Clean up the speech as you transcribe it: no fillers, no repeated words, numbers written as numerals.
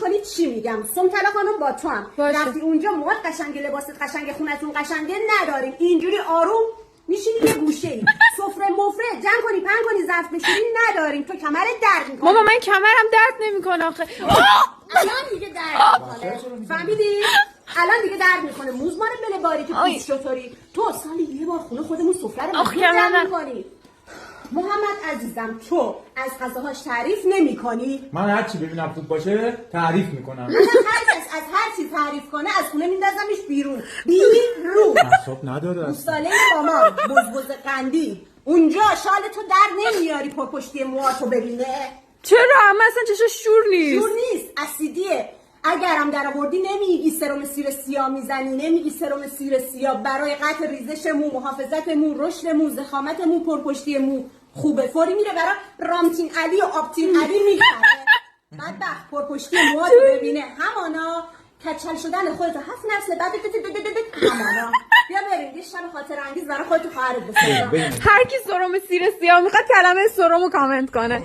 کنی چی میگم. سمتلا خانم با تو هم رفتی اونجا مواد قشنگ، لباست قشنگ، خونتون قشنگه نداریم، اینجوری آروم میشینی یه گوشه‌ای، سفره مفره جمع کنی پنگ کنی ظرف بشوری نداریم. تو کمرت درد میکنه. بابا من کمرم درد نمیکنه آخه. الان دیگه درد میکنه، فهمیدی؟ الان دیگه درد میکنه. موز ماره بله باری که پیش چطوری. تو سالی یه بار خونه خودمون سفره رو جمع میکنی. محمد عزیزم تو از غذاهاش تعریف نمی کنی؟ من هر چی ببینم خوب باشه تعریف میکنم. من هر کس از هر چی تعریف کنه از خونه میندازمش بیرون. بیرون اعصاب نداره. دوستاله ماما بزبز قندی اونجا شال تو در نمیاری پشتی موهاتو ببینه. چرا؟ من اصلا چشم شور نیست. شور نیست، اسیدیه. اگرم در آوردی نمیگی سرم سیر سیاه میزنی، نمیگی سرم سیر سیاه برای قطع ریزش مو، محافظت مو، رشد مو، ضخامت مو، پرپشتی مو خوبه. فوری میره برای رامتین علی و آبتین علی میخره. بدبخت پرپشتی موهاتو ببینه همانا کچل شدن خودتو 7 نسل بعد همانا. بیا بریم یه شب خاطر انگیز برای خودتو خواهرت بسازم. هر کی سرم سیر سیاه میخواد کلمه سرمو کامنت کنه.